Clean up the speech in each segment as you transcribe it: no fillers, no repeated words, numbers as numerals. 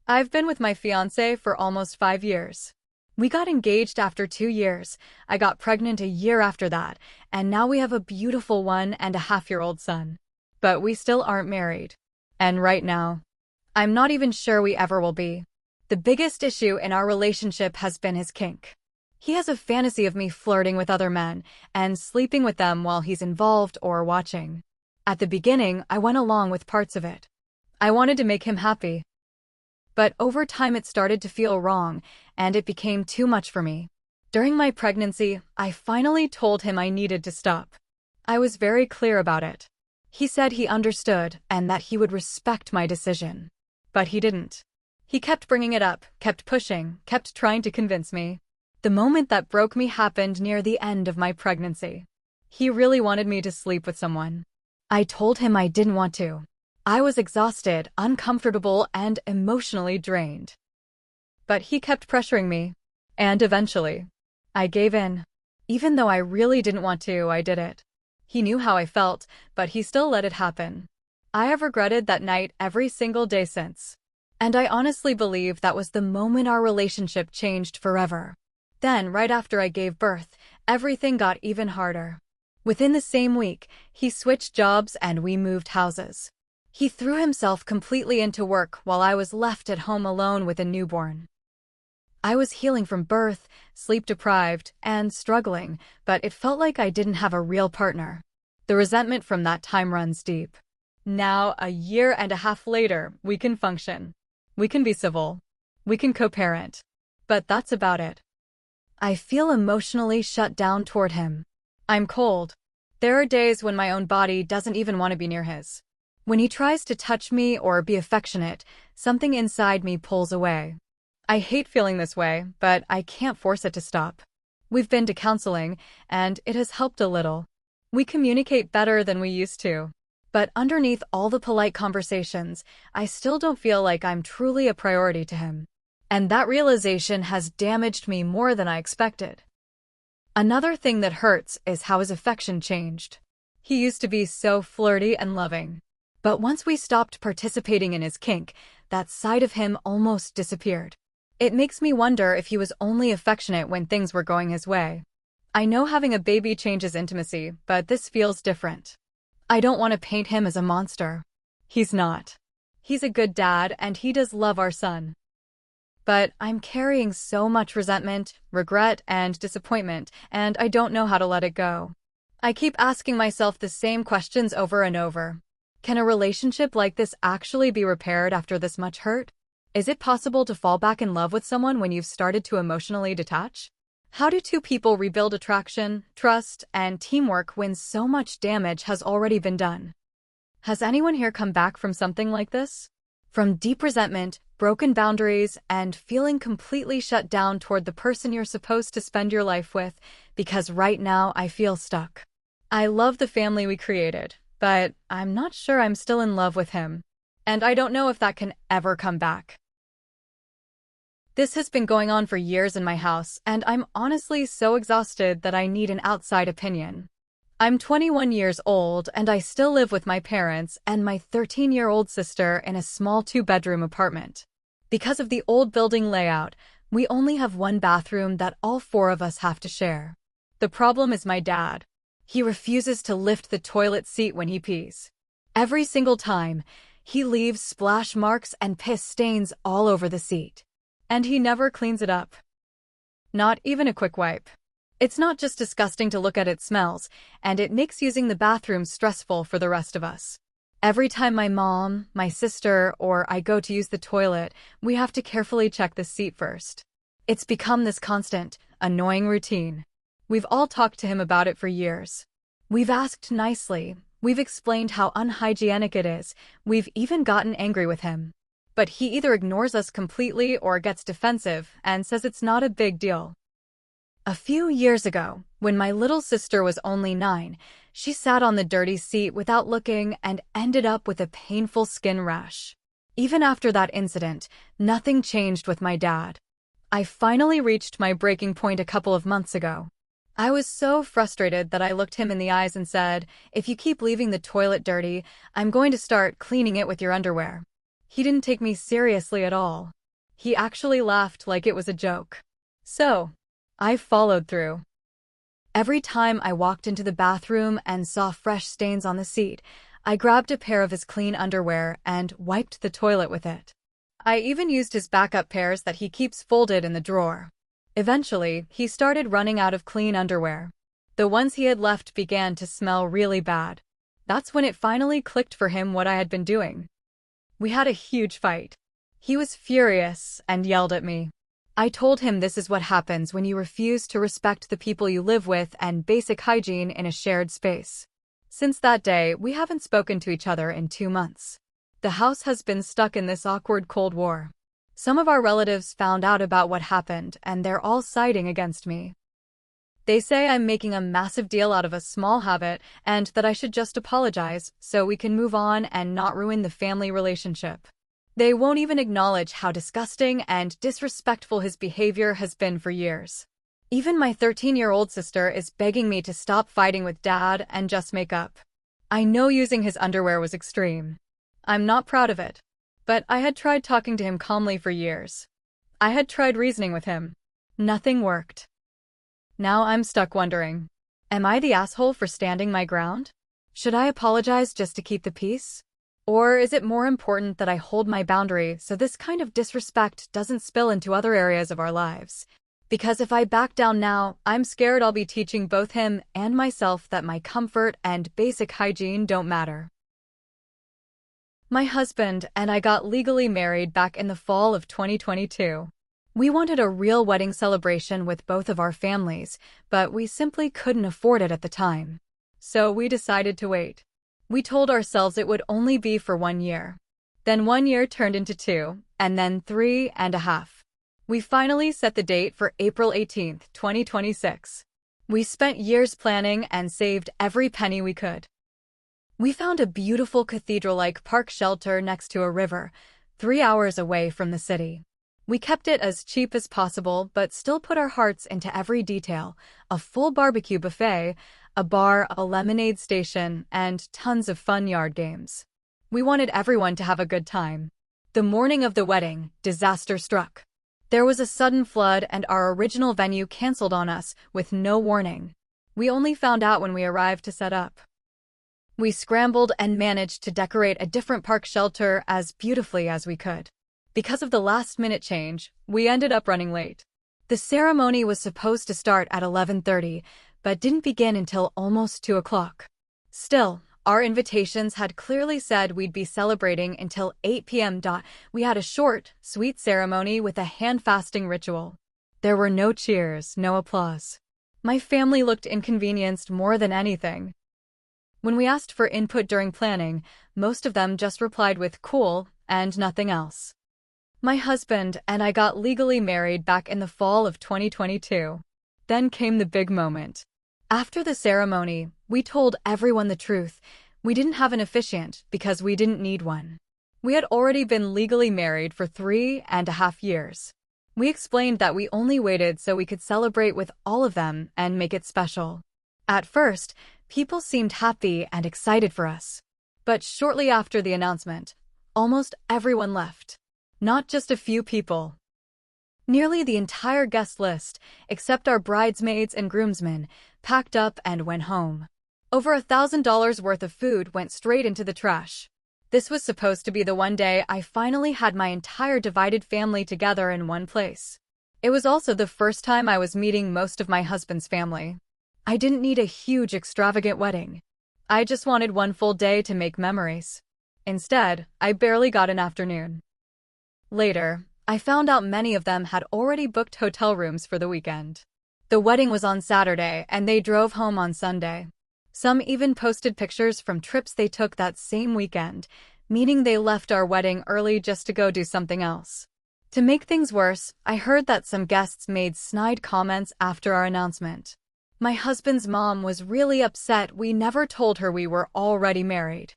I've been with my fiancé for almost 5 years. We got engaged after 2 years. I got pregnant a year after that, and now we have a beautiful 1.5-year-old son. But we still aren't married. And right now, I'm not even sure we ever will be. The biggest issue in our relationship has been his kink. He has a fantasy of me flirting with other men and sleeping with them while he's involved or watching. At the beginning, I went along with parts of it. I wanted to make him happy. But over time it started to feel wrong, and it became too much for me. During my pregnancy, I finally told him I needed to stop. I was very clear about it. He said he understood and that he would respect my decision. But he didn't. He kept bringing it up, kept pushing, kept trying to convince me. The moment that broke me happened near the end of my pregnancy. He really wanted me to sleep with someone. I told him I didn't want to. I was exhausted, uncomfortable, and emotionally drained. But he kept pressuring me. And eventually, I gave in. Even though I really didn't want to, I did it. He knew how I felt, but he still let it happen. I have regretted that night every single day since. And I honestly believe that was the moment our relationship changed forever. Then, right after I gave birth, everything got even harder. Within the same week, he switched jobs and we moved houses. He threw himself completely into work while I was left at home alone with a newborn. I was healing from birth, sleep-deprived, and struggling, but it felt like I didn't have a real partner. The resentment from that time runs deep. Now, a year and a half later, we can function. We can be civil. We can co-parent. But that's about it. I feel emotionally shut down toward him. I'm cold. There are days when my own body doesn't even want to be near his. When he tries to touch me or be affectionate, something inside me pulls away. I hate feeling this way, but I can't force it to stop. We've been to counseling, and it has helped a little. We communicate better than we used to. But underneath all the polite conversations, I still don't feel like I'm truly a priority to him. And that realization has damaged me more than I expected. Another thing that hurts is how his affection changed. He used to be so flirty and loving. But once we stopped participating in his kink, that side of him almost disappeared. It makes me wonder if he was only affectionate when things were going his way. I know having a baby changes intimacy, but this feels different. I don't want to paint him as a monster. He's not. He's a good dad, and he does love our son. But I'm carrying so much resentment, regret, and disappointment, and I don't know how to let it go. I keep asking myself the same questions over and over. Can a relationship like this actually be repaired after this much hurt? Is it possible to fall back in love with someone when you've started to emotionally detach? How do two people rebuild attraction, trust, and teamwork when so much damage has already been done? Has anyone here come back from something like this? From deep resentment, broken boundaries, and feeling completely shut down toward the person you're supposed to spend your life with, because right now I feel stuck. I love the family we created, but I'm not sure I'm still in love with him. And I don't know if that can ever come back. This has been going on for years in my house, and I'm honestly so exhausted that I need an outside opinion. I'm 21 years old, and I still live with my parents and my 13-year-old sister in a small 2-bedroom apartment. Because of the old building layout, we only have one bathroom that all 4 of us have to share. The problem is my dad. He refuses to lift the toilet seat when he pees. Every single time, he leaves splash marks and piss stains all over the seat. And he never cleans it up. Not even a quick wipe. It's not just disgusting to look at, it smells, and it makes using the bathroom stressful for the rest of us. Every time my mom, my sister, or I go to use the toilet, we have to carefully check the seat first. It's become this constant, annoying routine. We've all talked to him about it for years. We've asked nicely, we've explained how unhygienic it is, we've even gotten angry with him. But he either ignores us completely or gets defensive and says it's not a big deal. A few years ago, when my little sister was only 9, she sat on the dirty seat without looking and ended up with a painful skin rash. Even after that incident, nothing changed with my dad. I finally reached my breaking point a couple of months ago. I was so frustrated that I looked him in the eyes and said, "If you keep leaving the toilet dirty, I'm going to start cleaning it with your underwear." He didn't take me seriously at all. He actually laughed like it was a joke. So, I followed through. Every time I walked into the bathroom and saw fresh stains on the seat, I grabbed a pair of his clean underwear and wiped the toilet with it. I even used his backup pairs that he keeps folded in the drawer. Eventually, he started running out of clean underwear. The ones he had left began to smell really bad. That's when it finally clicked for him what I had been doing. We had a huge fight. He was furious and yelled at me. I told him this is what happens when you refuse to respect the people you live with and basic hygiene in a shared space. Since that day, we haven't spoken to each other in 2 months. The house has been stuck in this awkward Cold War. Some of our relatives found out about what happened, and they're all siding against me. They say I'm making a massive deal out of a small habit and that I should just apologize so we can move on and not ruin the family relationship. They won't even acknowledge how disgusting and disrespectful his behavior has been for years. Even my 13-year-old sister is begging me to stop fighting with Dad and just make up. I know using his underwear was extreme. I'm not proud of it. But I had tried talking to him calmly for years. I had tried reasoning with him. Nothing worked. Now I'm stuck wondering, am I the asshole for standing my ground? Should I apologize just to keep the peace? Or is it more important that I hold my boundary so this kind of disrespect doesn't spill into other areas of our lives? Because if I back down now, I'm scared I'll be teaching both him and myself that my comfort and basic hygiene don't matter. My husband and I got legally married back in the fall of 2022. We wanted a real wedding celebration with both of our families, but we simply couldn't afford it at the time. So we decided to wait. We told ourselves it would only be for 1 year. Then 1 year turned into 2, and then 3.5. We finally set the date for April 18th, 2026. We spent years planning and saved every penny we could. We found a beautiful cathedral-like park shelter next to a river, 3 hours away from the city. We kept it as cheap as possible, but still put our hearts into every detail: a full barbecue buffet, a bar, a lemonade station, and tons of fun yard games. We wanted everyone to have a good time. The morning of the wedding, disaster struck. There was a sudden flood and our original venue canceled on us with no warning. We only found out when we arrived to set up. We scrambled and managed to decorate a different park shelter as beautifully as we could. Because of the last-minute change, we ended up running late. The ceremony was supposed to start at 11:30, but didn't begin until almost 2 o'clock. Still, our invitations had clearly said we'd be celebrating until 8 p.m. We had a short, sweet ceremony with a hand-fasting ritual. There were no cheers, no applause. My family looked inconvenienced more than anything. When we asked for input during planning, most of them just replied with "cool" and nothing else. My husband and I got legally married back in the fall of 2022. Then came the big moment. After the ceremony, we told everyone the truth. We didn't have an officiant because we didn't need one. We had already been legally married for 3.5 years. We explained that we only waited so we could celebrate with all of them and make it special. At first, people seemed happy and excited for us. But shortly after the announcement, almost everyone left. Not just a few people. Nearly the entire guest list, except our bridesmaids and groomsmen, packed up and went home. Over $1,000 worth of food went straight into the trash. This was supposed to be the one day I finally had my entire divided family together in one place. It was also the first time I was meeting most of my husband's family. I didn't need a huge, extravagant wedding. I just wanted one full day to make memories. Instead, I barely got an afternoon. Later, I found out many of them had already booked hotel rooms for the weekend. The wedding was on Saturday, and they drove home on Sunday. Some even posted pictures from trips they took that same weekend, meaning they left our wedding early just to go do something else. To make things worse, I heard that some guests made snide comments after our announcement. My husband's mom was really upset we never told her we were already married.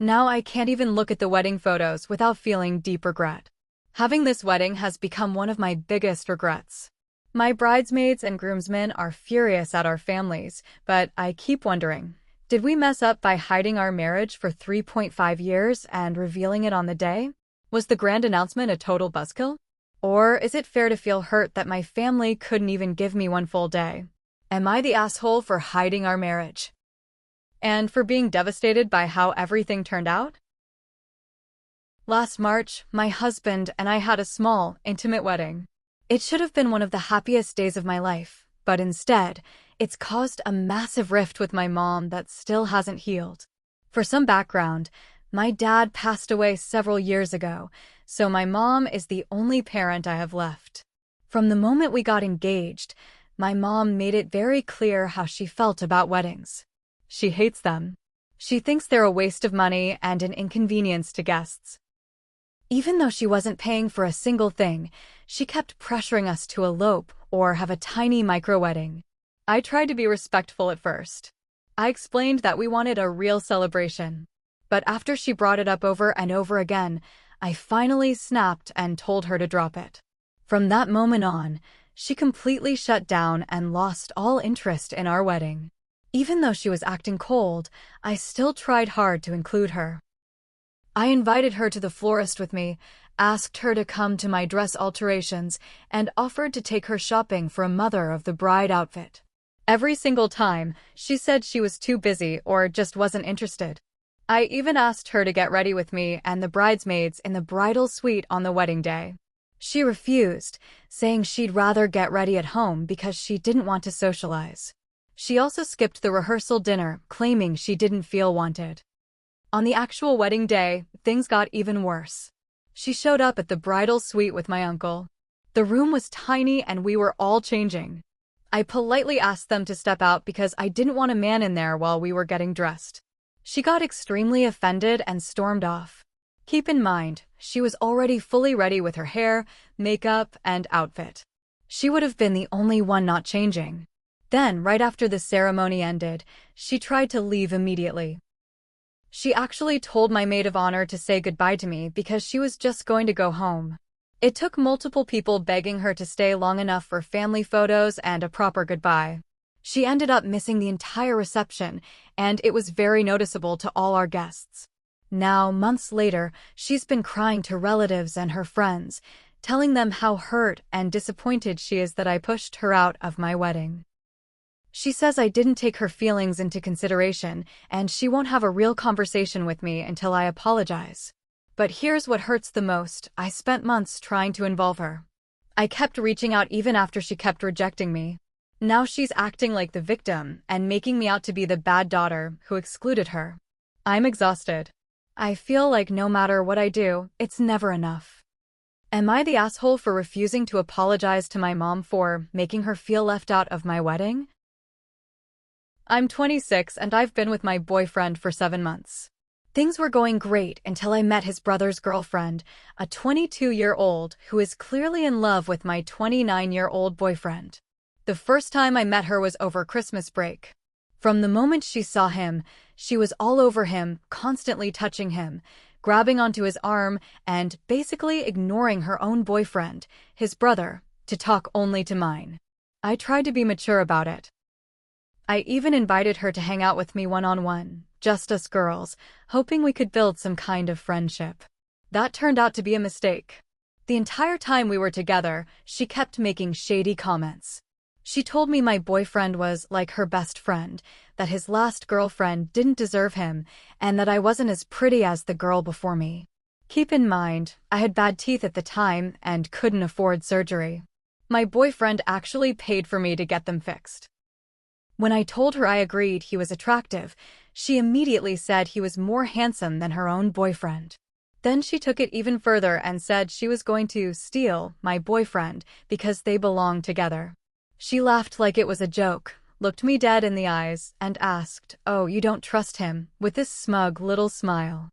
Now I can't even look at the wedding photos without feeling deep regret. Having this wedding has become one of my biggest regrets. My bridesmaids and groomsmen are furious at our families, but I keep wondering, did we mess up by hiding our marriage for 3.5 years and revealing it on the day? Was the grand announcement a total buzzkill? Or is it fair to feel hurt that my family couldn't even give me one full day? Am I the asshole for hiding our marriage? And for being devastated by how everything turned out? Last March, my husband and I had a small, intimate wedding. It should have been one of the happiest days of my life, but instead, it's caused a massive rift with my mom that still hasn't healed. For some background, my dad passed away several years ago, so my mom is the only parent I have left. From the moment we got engaged, my mom made it very clear how she felt about weddings. She hates them. She thinks they're a waste of money and an inconvenience to guests. Even though she wasn't paying for a single thing, she kept pressuring us to elope or have a tiny micro-wedding. I tried to be respectful at first. I explained that we wanted a real celebration. But after she brought it up over and over again, I finally snapped and told her to drop it. From that moment on, she completely shut down and lost all interest in our wedding. Even though she was acting cold, I still tried hard to include her. I invited her to the florist with me, asked her to come to my dress alterations, and offered to take her shopping for a mother of the bride outfit. Every single time, she said she was too busy or just wasn't interested. I even asked her to get ready with me and the bridesmaids in the bridal suite on the wedding day. She refused, saying she'd rather get ready at home because she didn't want to socialize. She also skipped the rehearsal dinner, claiming she didn't feel wanted. On the actual wedding day, things got even worse. She showed up at the bridal suite with my uncle. The room was tiny and we were all changing. I politely asked them to step out because I didn't want a man in there while we were getting dressed. She got extremely offended and stormed off. Keep in mind, she was already fully ready with her hair, makeup, and outfit. She would have been the only one not changing. Then, right after the ceremony ended, she tried to leave immediately. She actually told my maid of honor to say goodbye to me because she was just going to go home. It took multiple people begging her to stay long enough for family photos and a proper goodbye. She ended up missing the entire reception, and it was very noticeable to all our guests. Now, months later, she's been crying to relatives and her friends, telling them how hurt and disappointed she is that I pushed her out of my wedding. She says I didn't take her feelings into consideration, and she won't have a real conversation with me until I apologize. But here's what hurts the most: I spent months trying to involve her. I kept reaching out even after she kept rejecting me. Now she's acting like the victim and making me out to be the bad daughter who excluded her. I'm exhausted. I feel like no matter what I do, it's never enough. Am I the asshole for refusing to apologize to my mom for making her feel left out of my wedding? I'm 26 and I've been with my boyfriend for 7 months. Things were going great until I met his brother's girlfriend, a 22-year-old who is clearly in love with my 29-year-old boyfriend. The first time I met her was over Christmas break. From the moment she saw him, she was all over him, constantly touching him, grabbing onto his arm, and basically ignoring her own boyfriend, his brother, to talk only to mine. I tried to be mature about it. I even invited her to hang out with me one-on-one, just us girls, hoping we could build some kind of friendship. That turned out to be a mistake. The entire time we were together, she kept making shady comments. She told me my boyfriend was like her best friend, that his last girlfriend didn't deserve him, and that I wasn't as pretty as the girl before me. Keep in mind, I had bad teeth at the time and couldn't afford surgery. My boyfriend actually paid for me to get them fixed. When I told her I agreed he was attractive, she immediately said he was more handsome than her own boyfriend. Then she took it even further and said she was going to steal my boyfriend because they belong together. She laughed like it was a joke, looked me dead in the eyes, and asked, "Oh, you don't trust him?" with this smug little smile.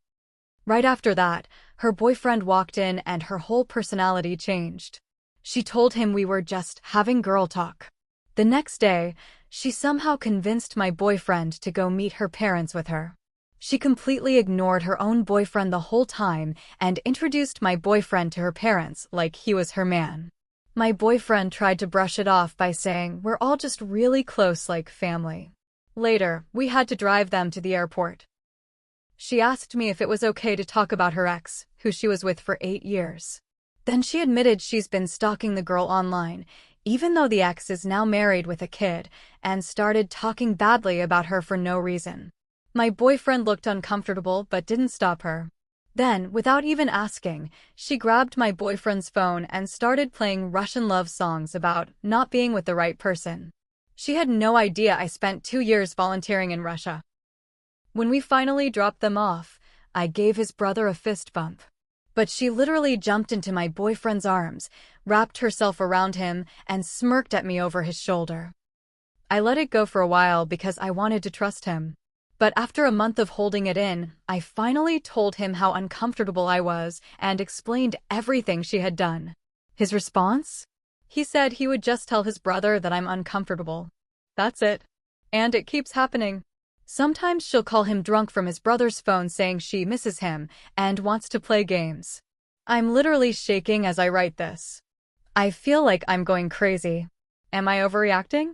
Right after that, her boyfriend walked in and her whole personality changed. She told him we were just having girl talk. The next day, she somehow convinced my boyfriend to go meet her parents with her. She completely ignored her own boyfriend the whole time and introduced my boyfriend to her parents like he was her man. My boyfriend tried to brush it off by saying we're all just really close like family. Later, we had to drive them to the airport. She asked me if it was okay to talk about her ex, who she was with for 8 years. Then she admitted she's been stalking the girl online, even though the ex is now married with a kid, and started talking badly about her for no reason. My boyfriend looked uncomfortable but didn't stop her. Then, without even asking, she grabbed my boyfriend's phone and started playing Russian love songs about not being with the right person. She had no idea I spent 2 years volunteering in Russia. When we finally dropped them off, I gave his brother a fist bump. But she literally jumped into my boyfriend's arms, wrapped herself around him, and smirked at me over his shoulder. I let it go for a while because I wanted to trust him. But after a month of holding it in, I finally told him how uncomfortable I was and explained everything she had done. His response? He said he would just tell his brother that I'm uncomfortable. That's it. And it keeps happening. Sometimes she'll call him drunk from his brother's phone saying she misses him and wants to play games. I'm literally shaking as I write this. I feel like I'm going crazy. Am I overreacting?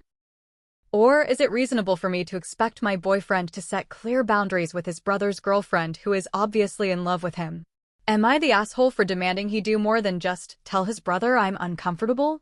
Or is it reasonable for me to expect my boyfriend to set clear boundaries with his brother's girlfriend who is obviously in love with him? Am I the asshole for demanding he do more than just tell his brother I'm uncomfortable?